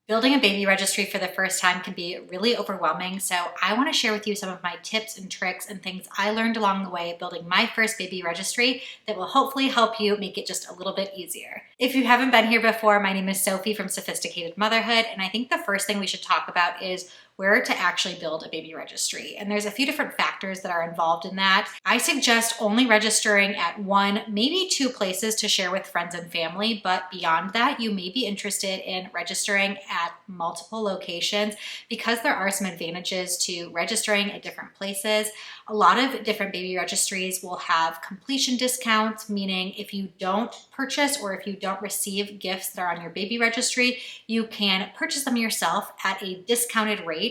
Building a baby registry for the first time can be really overwhelming, so I want to share with you some of my tips and tricks and things I learned along the way building my first baby registry that will hopefully help you make it just a little bit easier. If you haven't been here before, my name is Sophie from Sophisticated Motherhood, and I think the first thing we should talk about is where to actually build a baby registry. And there's a few different factors that are involved in that. I suggest only registering at one, maybe two places to share with friends and family, but beyond that, you may be interested in registering at multiple locations because there are some advantages to registering at different places. A lot of different baby registries will have completion discounts, meaning if you don't purchase or if you don't receive gifts that are on your baby registry, you can purchase them yourself at a discounted rate.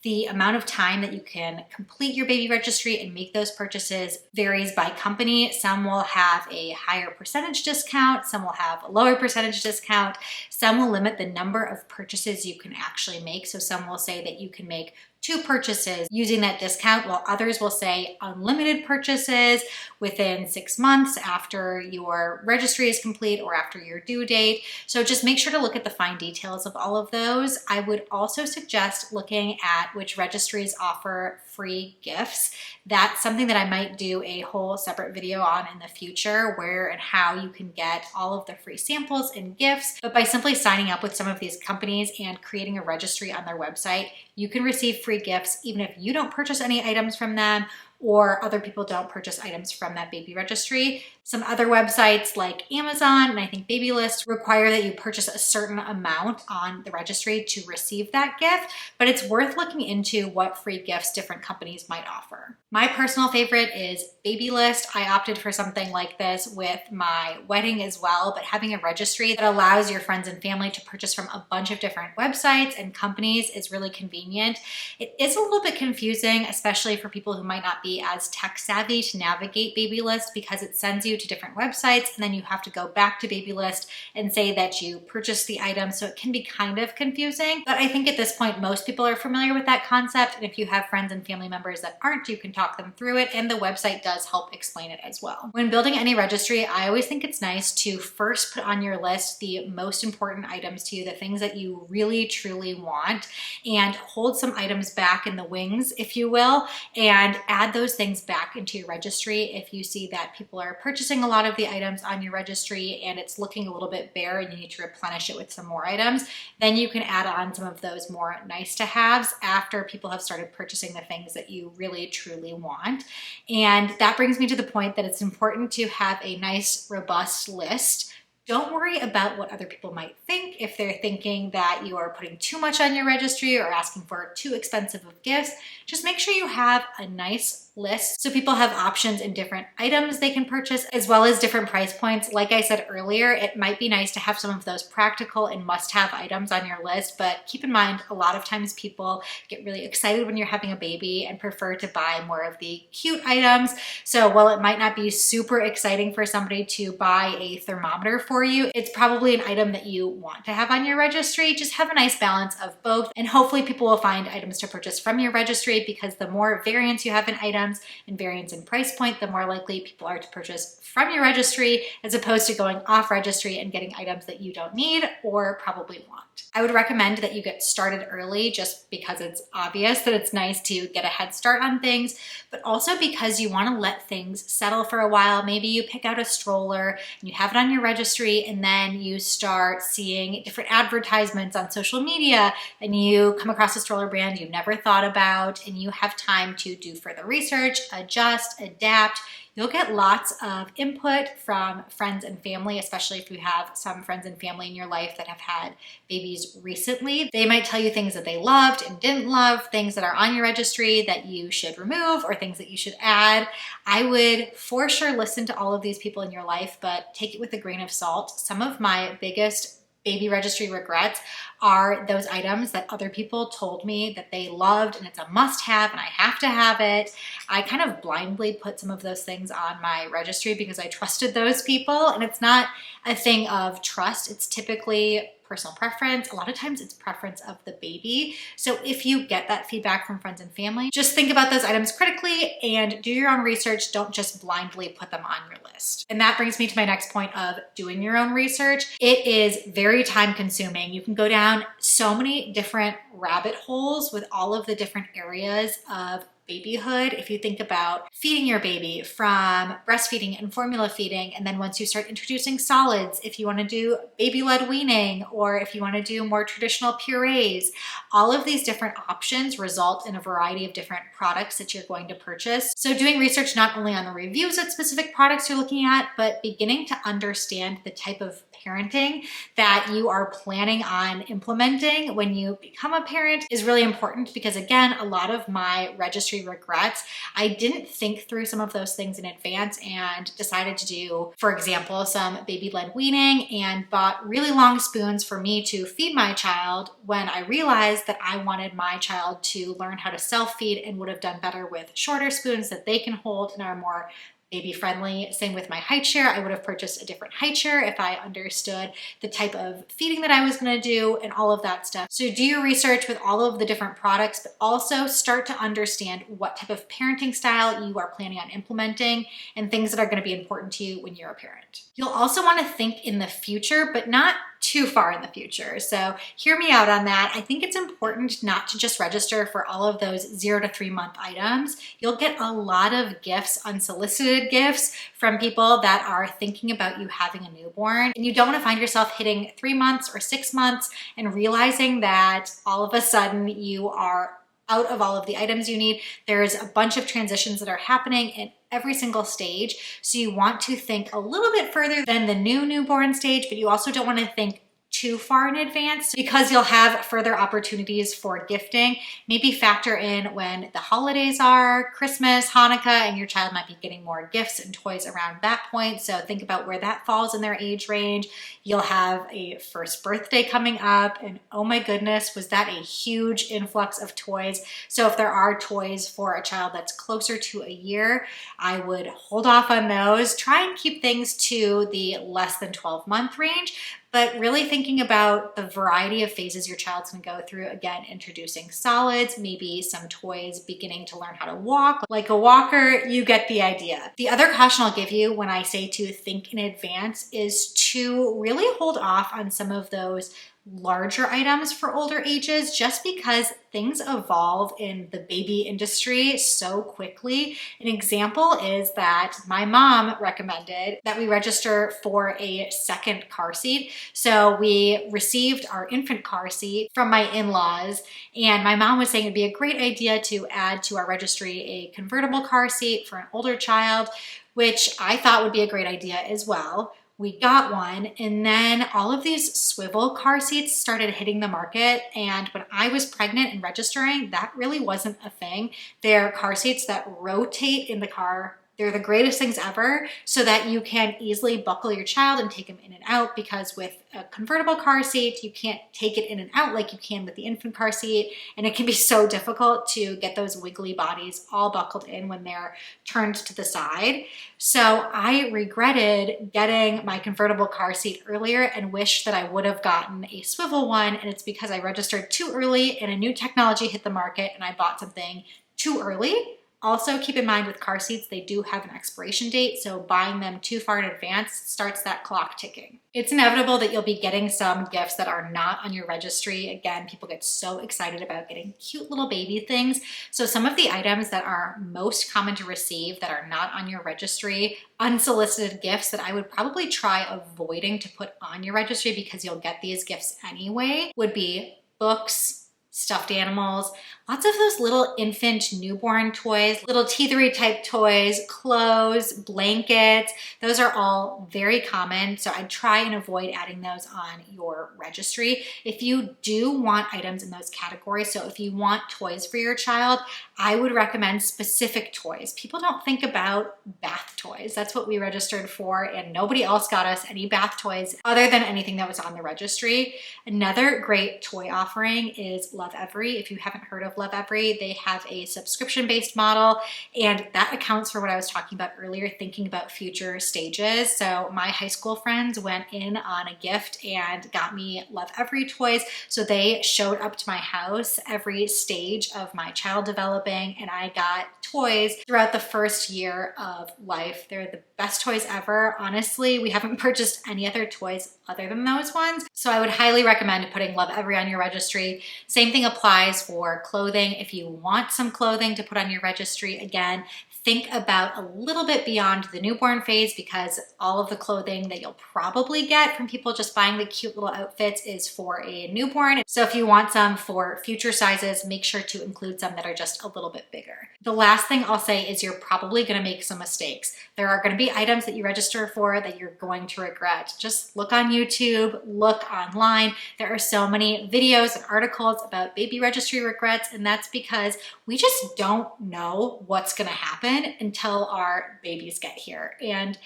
The amount of time that you can complete your baby registry and make those purchases varies by company. Some will have a higher percentage discount, some will have a lower percentage discount, some will limit the number of purchases you can actually make. So some will say that you can make 2 purchases using that discount, while others will say unlimited purchases within 6 months after your registry is complete or after your due date. So just make sure to look at the fine details of all of those. I would also suggest looking at which registries offer free gifts. That's something that I might do a whole separate video on in the future, where and how you can get all of the free samples and gifts. But by simply signing up with some of these companies and creating a registry on their website, you can receive free gifts even if you don't purchase any items from them or other people don't purchase items from that baby registry. Some other websites like Amazon and I think Babylist require that you purchase a certain amount on the registry to receive that gift, but it's worth looking into what free gifts different companies might offer. My personal favorite is Babylist. I opted for something like this with my wedding as well, but having a registry that allows your friends and family to purchase from a bunch of different websites and companies is really convenient. It is a little bit confusing, especially for people who might not be as tech savvy to navigate Babylist, because it sends you to different websites and then you have to go back to Babylist and say that you purchased the item, so it can be kind of confusing. But I think at this point most people are familiar with that concept, and if you have friends and family members that aren't, you can talk them through it, and the website does help explain it as well. When building any registry, I always think it's nice to first put on your list the most important items to you, the things that you really truly want, and hold some items back in the wings, if you will, and add those things back into your registry. If you see that people are purchasing a lot of the items on your registry and it's looking a little bit bare and you need to replenish it with some more items, then you can add on some of those more nice to haves after people have started purchasing the things that you really truly want. And that brings me to the point that it's important to have a nice, robust list. Don't worry about what other people might think. If they're thinking that you are putting too much on your registry or asking for too expensive of gifts, just make sure you have a nice list so people have options in different items they can purchase, as well as different price points. Like I said earlier, it might be nice to have some of those practical and must-have items on your list, but keep in mind, a lot of times people get really excited when you're having a baby and prefer to buy more of the cute items. So while it might not be super exciting for somebody to buy a thermometer for you, it's probably an item that you want to have on your registry. Just have a nice balance of both, and hopefully people will find items to purchase from your registry, because the more variance you have in items and variance in price point, the more likely people are to purchase from your registry, as opposed to going off registry and getting items that you don't need or probably want. I would recommend that you get started early, just because it's obvious that it's nice to get a head start on things, but also because you want to let things settle for a while. Maybe you pick out a stroller and you have it on your registry, and then you start seeing different advertisements on social media and you come across a stroller brand you've never thought about, and you have time to do further research, adjust, adapt. You'll get lots of input from friends and family, especially if you have some friends and family in your life that have had babies recently. They might tell you things that they loved and didn't love, things that are on your registry that you should remove or things that you should add. I would for sure listen to all of these people in your life, but take it with a grain of salt. Some of my biggest baby registry regrets are those items that other people told me that they loved and it's a must-have and I have to have it. I kind of blindly put some of those things on my registry because I trusted those people, and it's not a thing of trust. It's typically personal preference. A lot of times it's preference of the baby. So if you get that feedback from friends and family, just think about those items critically and do your own research. Don't just blindly put them on your list. And that brings me to my next point of doing your own research. It is very time consuming. You can go down so many different rabbit holes with all of the different areas of babyhood. If you think about feeding your baby, from breastfeeding and formula feeding, and then once you start introducing solids, if you want to do baby-led weaning, or if you want to do more traditional purees, all of these different options result in a variety of different products that you're going to purchase. So doing research not only on the reviews of specific products you're looking at, but beginning to understand the type of parenting that you are planning on implementing when you become a parent is really important, because again, a lot of my registry regrets, I didn't think through some of those things in advance and decided to do, for example, some baby-led weaning and bought really long spoons for me to feed my child when I realized that I wanted my child to learn how to self-feed and would have done better with shorter spoons that they can hold and are more baby friendly. Same with my high chair. I would have purchased a different high chair if I understood the type of feeding that I was going to do and all of that stuff. So do your research with all of the different products, but also start to understand what type of parenting style you are planning on implementing and things that are going to be important to you when you're a parent. You'll also want to think in the future, but not too far in the future. So hear me out on that. I think it's important not to just register for all of those 0 to 3 month items. You'll get a lot of gifts, unsolicited gifts from people that are thinking about you having a newborn. And you don't want to find yourself hitting 3 months or 6 months and realizing that all of a sudden you are out of all of the items you need. There's a bunch of transitions that are happening in every single stage. So you want to think a little bit further than the newborn stage, but you also don't want to think too far in advance, because you'll have further opportunities for gifting. Maybe factor in when the holidays are, Christmas, Hanukkah, and your child might be getting more gifts and toys around that point. So think about where that falls in their age range. You'll have a first birthday coming up, and oh my goodness, was that a huge influx of toys. So if there are toys for a child that's closer to a year, I would hold off on those. Try and keep things to the less than 12-month range, but really thinking about the variety of phases your child's gonna go through. Again, introducing solids, maybe some toys, beginning to learn how to walk, like a walker. You get the idea. The other caution I'll give you when I say to think in advance is to really hold off on some of those larger items for older ages, just because things evolve in the baby industry so quickly. An example is that my mom recommended that we register for a second car seat. So we received our infant car seat from my in-laws, and my mom was saying it'd be a great idea to add to our registry a convertible car seat for an older child, which I thought would be a great idea as well. We got one, and then all of these swivel car seats started hitting the market. And when I was pregnant and registering, that really wasn't a thing. They're car seats that rotate in the car. They're the greatest things ever, so that you can easily buckle your child and take them in and out, because with a convertible car seat, you can't take it in and out like you can with the infant car seat. And it can be so difficult to get those wiggly bodies all buckled in when they're turned to the side. So I regretted getting my convertible car seat earlier and wish that I would have gotten a swivel one. And it's because I registered too early and a new technology hit the market and I bought something too early. Also, keep in mind with car seats, they do have an expiration date, so buying them too far in advance starts that clock ticking. It's inevitable that you'll be getting some gifts that are not on your registry. Again, people get so excited about getting cute little baby things. So some of the items that are most common to receive that are not on your registry, unsolicited gifts that I would probably try avoiding to put on your registry because you'll get these gifts anyway, would be books, stuffed animals, lots of those little infant newborn toys, little teethery type toys, clothes, blankets. Those are all very common. So I'd try and avoid adding those on your registry. If you do want items in those categories, so if you want toys for your child, I would recommend specific toys. People don't think about bath toys. That's what we registered for, and nobody else got us any bath toys other than anything that was on the registry. Another great toy offering is Lovevery. If you haven't heard of Lovevery, they have a subscription-based model, and that accounts for what I was talking about earlier, thinking about future stages. So my high school friends went in on a gift and got me Lovevery toys. So they showed up to my house every stage of my child developing, and I got toys throughout the first year of life. They're the best toys ever. Honestly, we haven't purchased any other toys other than those ones. So I would highly recommend putting Lovevery on your registry. Same thing applies for clothing. If you want some clothing to put on your registry, again, think about a little bit beyond the newborn phase, because all of the clothing that you'll probably get from people just buying the cute little outfits is for a newborn. So if you want some for future sizes, make sure to include some that are just a little bit bigger. The last thing I'll say is you're probably going to make some mistakes. There are going to be items that you register for that you're going to regret. Just look on YouTube, look online. There are so many videos and articles about baby registry regrets, and that's because we just don't know what's going to happen until our babies get here. And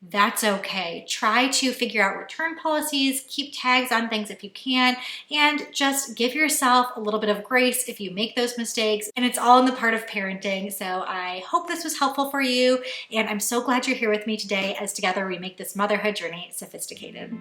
that's okay. Try to figure out return policies, keep tags on things if you can, and just give yourself a little bit of grace if you make those mistakes. And it's all in the part of parenting. So I hope this was helpful for you. And I'm so glad you're here with me today as together we make this motherhood journey sophisticated.